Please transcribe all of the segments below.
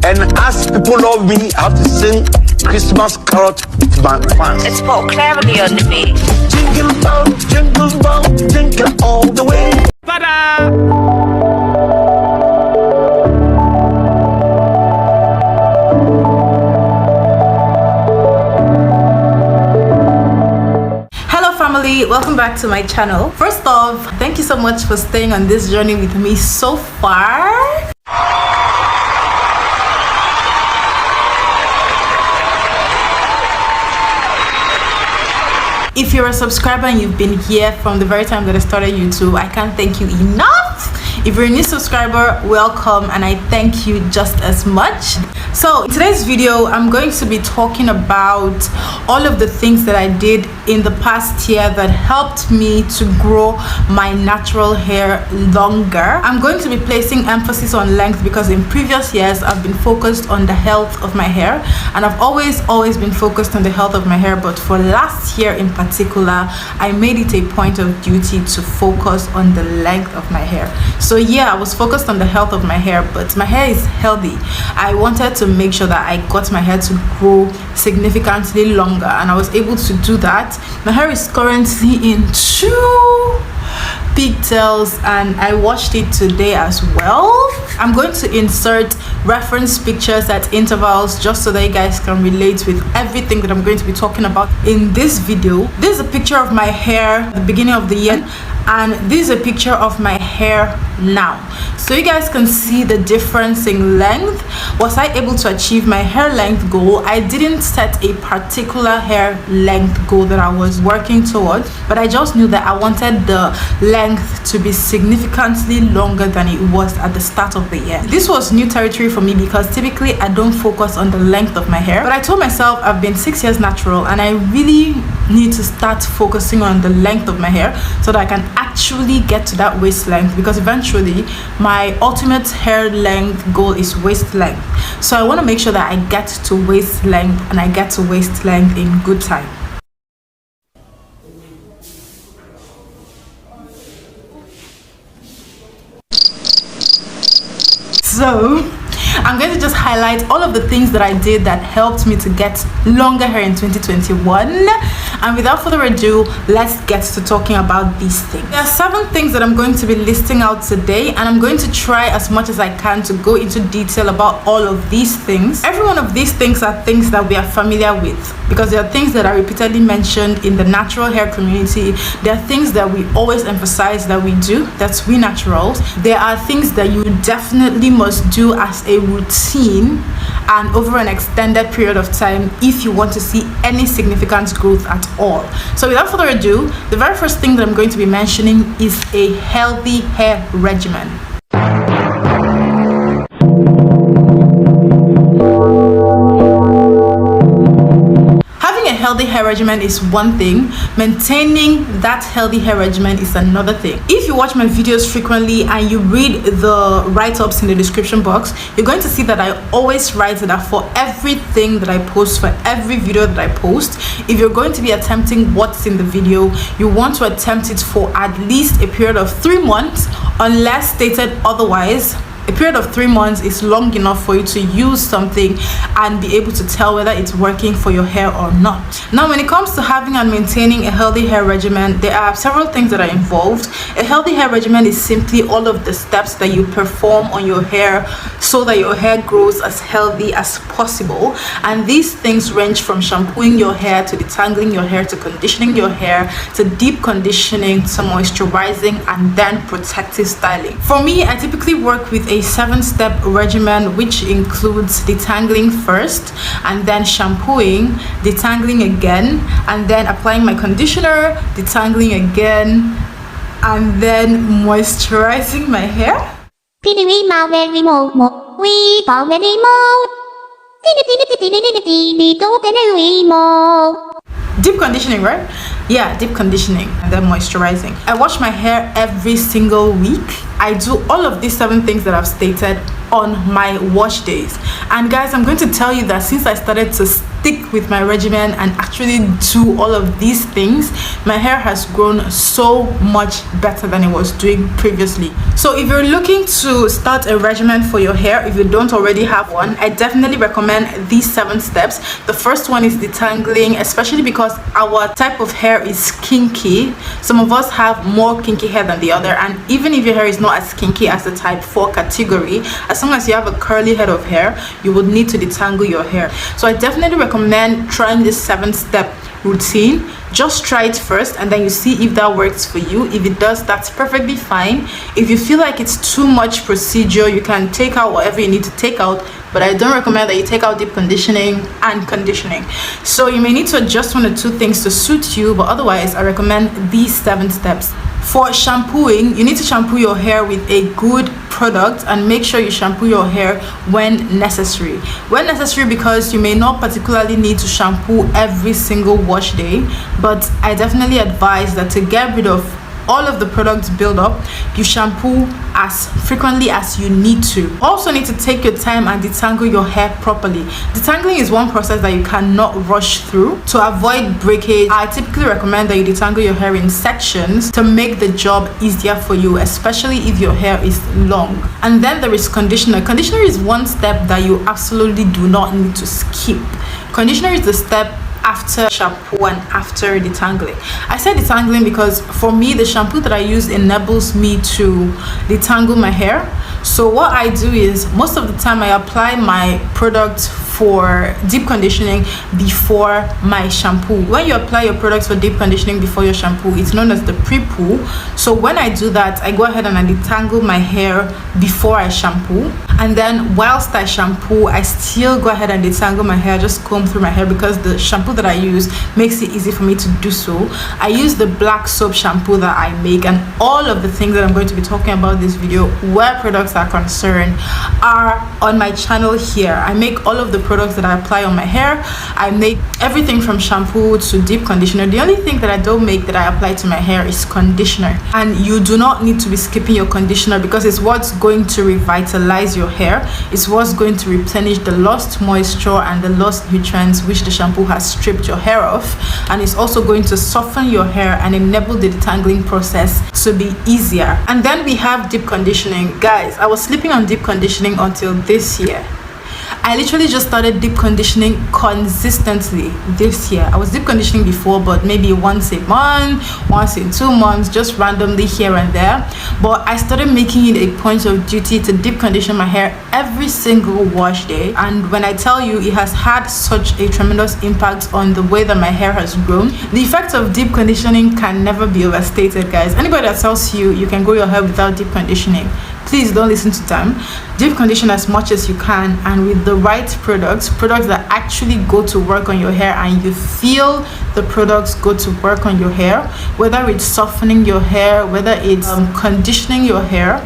And as people love me, I have to sing Christmas carol to my fans. It's Paul cleverly on the beat. Jingle bell, jingle all the way. Ta-da! Welcome back to my channel. First off, thank you so much for staying on this journey with me so far. If you're a subscriber and you've been here from the very time that I started YouTube, I can't thank you enough. If you're a new subscriber, welcome, and I thank you just as much. So in today's video, I'm going to be talking about all of the things that I did in the past year that helped me to grow my natural hair longer. I'm going to be placing emphasis on length because in previous years I've been focused on the health of my hair, and I've always been focused on the health of my hair, but for last year in particular I made it a point of duty to focus on the length of my hair. So yeah, I was focused on the health of my hair, but my hair is healthy. I wanted to make sure that I got my hair to grow significantly longer, and I was able to do that. My hair is currently in 2 pigtails and I washed it today as well. I'm going to insert reference pictures at intervals just so that you guys can relate with everything that I'm going to be talking about in this video. This is a picture of my hair at the beginning of the year, and this is a picture of my hair now, so you guys can see the difference in length. Was I able to achieve my hair length goal? I didn't set a particular hair length goal that I was working towards, but I just knew that I wanted the length to be significantly longer than it was at the start of the year. This was new territory for me because typically I don't focus on the length of my hair, but I told myself I've been 6 years natural and I really need to start focusing on the length of my hair so that I can actually get to that waist length, because eventually my ultimate hair length goal is waist length. So I want to make sure that I get to waist length, and I get to waist length in good time. So I'm going to just highlight all of the things that I did that helped me to get longer hair in 2021. And without further ado, let's get to talking about these things. There are 7 things that I'm going to be listing out today, and I'm going to try as much as I can to go into detail about all of these things. Every one of these things are things that we are familiar with because they are things that are repeatedly mentioned in the natural hair community. There are things that we always emphasize that we do, that's we naturals. There are things that you definitely must do as a routine and over an extended period of time if you want to see any significant growth at all. So without further ado, the very first thing that I'm going to be mentioning is a healthy hair regimen. Healthy hair regimen is one thing, maintaining that healthy hair regimen is another thing. If you watch my videos frequently and you read the write-ups in the description box, you're going to see that I always write that for everything that I post, for every video that I post, if you're going to be attempting what's in the video, you want to attempt it for at least a period of 3 months, unless stated otherwise. A period of 3 months is long enough for you to use something and be able to tell whether it's working for your hair or not. Now, when it comes to having and maintaining a healthy hair regimen, there are several things that are involved. A healthy hair regimen is simply all of the steps that you perform on your hair so that your hair grows as healthy as possible. And these things range from shampooing your hair to detangling your hair to conditioning your hair to deep conditioning to moisturizing and then protective styling. For me, I typically work with a 7-step regimen, which includes detangling first, and then shampooing, detangling again, and then applying my conditioner, detangling again, and then moisturizing my hair. Deep conditioning, right? Yeah, deep conditioning and then moisturizing. I wash my hair every single week. I do all of these 7 things that I've stated on my wash days. And guys, I'm going to tell you that since I started to stick with my regimen and actually do all of these things, my hair has grown so much better than it was doing previously. So if you're looking to start a regimen for your hair, if you don't already have one, I definitely recommend these 7 steps. The first one is detangling, especially because our type of hair is kinky. Some of us have more kinky hair than the other, and even if your hair is not as kinky as the type 4 category, as long as you have a curly head of hair, you would need to detangle your hair. So I definitely recommend trying this 7-step routine. Just try it first and then you see if that works for you. If it does, that's perfectly fine. If you feel like it's too much procedure, you can take out whatever you need to take out, but I don't recommend that you take out deep conditioning and conditioning. So you may need to adjust 1 or 2 things to suit you, but otherwise I recommend these 7 steps. For shampooing, you need to shampoo your hair with a good product, and make sure you shampoo your hair when necessary. When necessary, because you may not particularly need to shampoo every single wash day, but I definitely advise that to get rid of all of the products build up, you shampoo as frequently as you need to. Also need to take your time and detangle your hair properly. Detangling is one process that you cannot rush through. To avoid breakage, I typically recommend that you detangle your hair in sections to make the job easier for you, especially if your hair is long. And then there is conditioner. Conditioner is one step that you absolutely do not need to skip. Conditioner is the step after shampoo and after detangling. I said detangling because for me, the shampoo that I use enables me to detangle my hair. So what I do is, most of the time I apply my product for deep conditioning before my shampoo. When you apply your products for deep conditioning before your shampoo, it's known as the pre-poo. So when I do that, I go ahead and I detangle my hair before I shampoo, and then whilst I shampoo, I still go ahead and detangle my hair, just comb through my hair, because the shampoo that I use makes it easy for me to do so. I use the black soap shampoo that I make, and all of the things that I'm going to be talking about in this video where products are concerned are on my channel here. I make all of the products that I apply on my hair. I make everything from shampoo to deep conditioner. The only thing that I don't make that I apply to my hair is conditioner, and you do not need to be skipping your conditioner, because it's what's going to revitalize your hair. It's what's going to replenish the lost moisture and the lost nutrients which the shampoo has stripped your hair of, and it's also going to soften your hair and enable the detangling process to be easier. And then we have deep conditioning. Guys, I was sleeping on deep conditioning until this year. I literally just started deep conditioning consistently this year. I was deep conditioning before, but maybe once a month, once in 2 months, just randomly here and there. But I started making it a point of duty to deep condition my hair every single wash day. And when I tell you, it has had such a tremendous impact on the way that my hair has grown. The effect of deep conditioning can never be overstated, guys. Anybody that tells you you can grow your hair without deep conditioning, please don't listen to them. Deep condition as much as you can, and with the right products that actually go to work on your hair, and you feel the products go to work on your hair, whether it's softening your hair, whether it's conditioning your hair.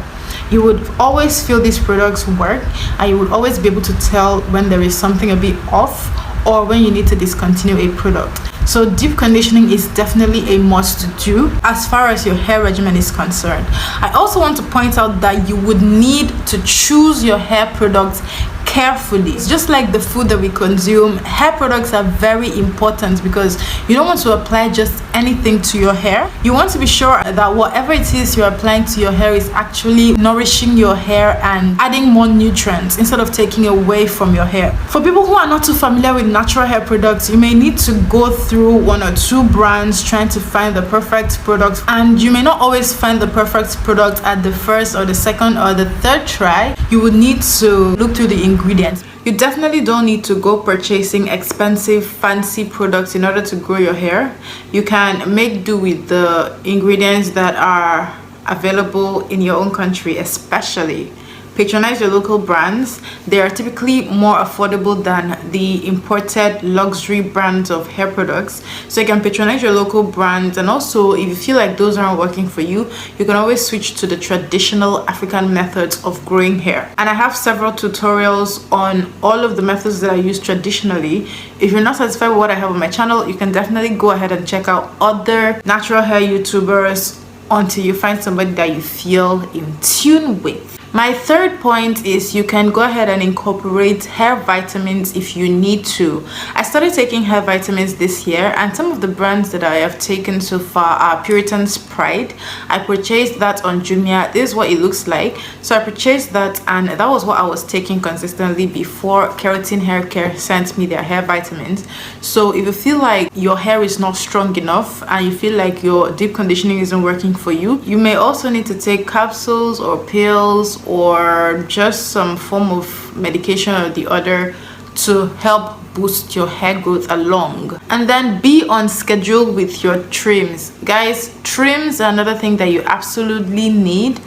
You would always feel these products work, and you would always be able to tell when there is something a bit off or when you need to discontinue a product. So deep conditioning is definitely a must to do as far as your hair regimen is concerned. I also want to point out that you would need to choose your hair products carefully. It's just like the food that we consume. Hair products are very important because you don't want to apply just anything to your hair. You want to be sure that whatever it is you're applying to your hair is actually nourishing your hair and adding more nutrients instead of taking away from your hair. For people who are not too familiar with natural hair products, you may need to go through 1 or 2 brands trying to find the perfect product, and you may not always find the perfect product at the first or the second or the third try. You would need to look through the ingredients. You definitely don't need to go purchasing expensive fancy products in order to grow your hair. You can make do with the ingredients that are available in your own country. Especially patronize your local brands. They are typically more affordable than the imported luxury brands of hair products. So you can patronize your local brands, and also if you feel like those aren't working for you, you can always switch to the traditional African methods of growing hair. And I have several tutorials on all of the methods that I use traditionally. If you're not satisfied with what I have on my channel, you can definitely go ahead and check out other natural hair YouTubers until you find somebody that you feel in tune with. My third point is you can go ahead and incorporate hair vitamins if you need to. I started taking hair vitamins this year, and some of the brands that I have taken so far are Puritan's Pride. I purchased that on Jumia. This is what it looks like. So I purchased that, and that was what I was taking consistently before Keratin Hair Care sent me their hair vitamins. So if you feel like your hair is not strong enough and you feel like your deep conditioning isn't working for you, you may also need to take capsules or pills or just some form of medication or the other to help boost your hair growth along. And then be on schedule with your trims. Guys, trims are another thing that you absolutely need.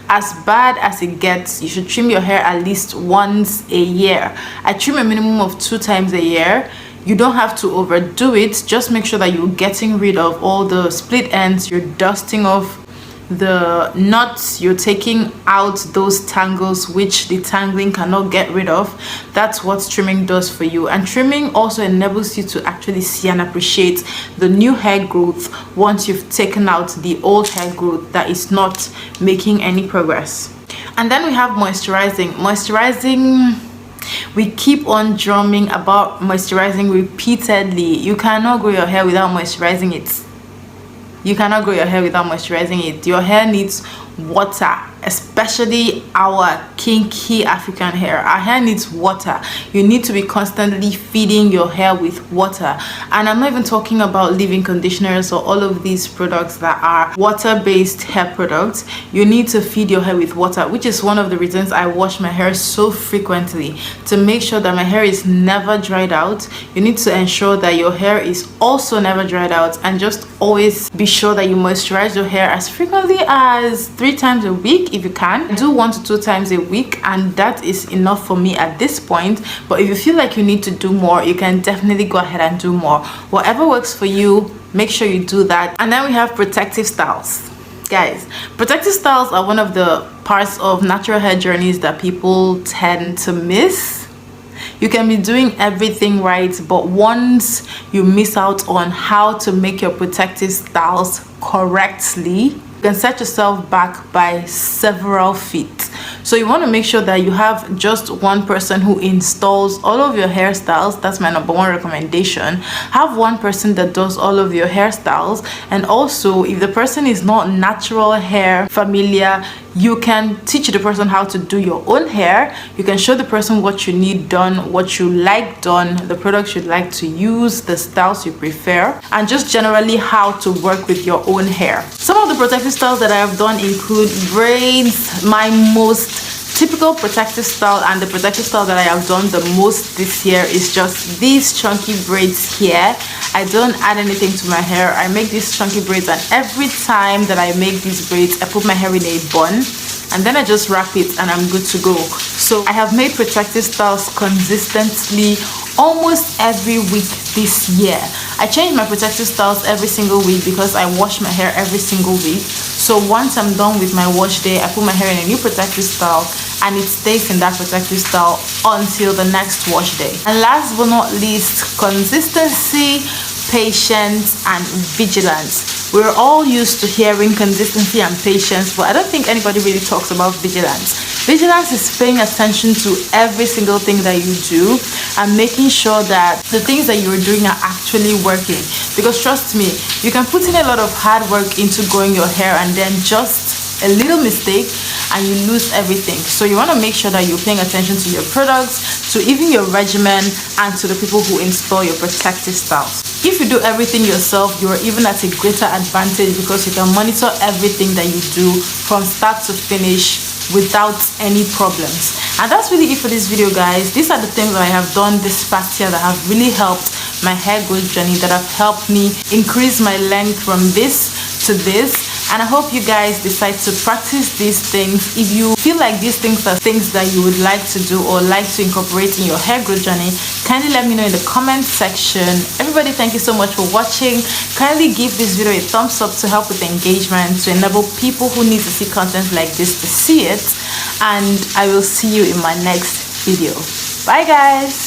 As bad as it gets, you should trim your hair at least once a year. I trim a minimum of 2 times a year. You don't have to overdo it. Just make sure that you're getting rid of all the split ends, you're dusting off the knots, you're taking out those tangles which the tangling cannot get rid of. That's what trimming does for you. And trimming also enables you to actually see and appreciate the new hair growth once you've taken out the old hair growth that is not making any progress. And then we have moisturizing. We keep on drumming about moisturizing repeatedly. You cannot grow your hair without moisturizing it. You cannot grow your hair without moisturizing it. Your hair needs water, especially our kinky African hair. Our hair needs water. You need to be constantly feeding your hair with water. And I'm not even talking about leave-in conditioners or all of these products that are water-based hair products. You need to feed your hair with water, which is one of the reasons I wash my hair so frequently, to make sure that my hair is never dried out. You need to ensure that your hair is also never dried out, and just always be sure that you moisturize your hair as frequently as 3 times a week if you can. Do 1 to 2 times a week, and that is enough for me at this point. But if you feel like you need to do more, you can definitely go ahead and do more. Whatever works for you, make sure you do that. And then we have protective styles. Guys, protective styles are one of the parts of natural hair journeys that people tend to miss. You can be doing everything right, but once you miss out on how to make your protective styles correctly, you can set yourself back by several feet. So you want to make sure that you have just one person who installs all of your hairstyles. That's my number 1 recommendation. Have one person that does all of your hairstyles. And also, if the person is not natural hair familiar, you can teach the person how to do your own hair. You can show the person what you need done, what you like done, the products you'd like to use, the styles you prefer, and just generally how to work with your own hair. Some of the protective styles that I have done include braids. My most typical protective style, and the protective style that I have done the most this year, is just these chunky braids here. I don't add anything to my hair. I make these chunky braids, and every time that I make these braids, I put my hair in a bun, and then I just wrap it and I'm good to go. So I have made protective styles consistently almost every week this year. I change my protective styles every single week because I wash my hair every single week. So once I'm done with my wash day, I put my hair in a new protective style, and it stays in that protective style until the next wash day. And last but not least, consistency, patience, and vigilance. We're all used to hearing consistency and patience, but I don't think anybody really talks about vigilance. Vigilance is paying attention to every single thing that you do and making sure that the things that you're doing are actually working. Because trust me, you can put in a lot of hard work into growing your hair, and then just a little mistake and you lose everything. So you want to make sure that you're paying attention to your products, to even your regimen, and to the people who install your protective styles. If you do everything yourself, you're even at a greater advantage because you can monitor everything that you do from start to finish without any problems. And that's really it for this video, guys. These are the things that I have done this past year that have really helped my hair growth journey, that have helped me increase my length from this to this. And I hope you guys decide to practice these things. If you feel like these things are things that you would like to do or like to incorporate in your hair growth journey, kindly let me know in the comment section. Everybody, thank you so much for watching. Kindly give this video a thumbs up to help with engagement, to enable people who need to see content like this to see it. And I will see you in my next video. Bye, guys.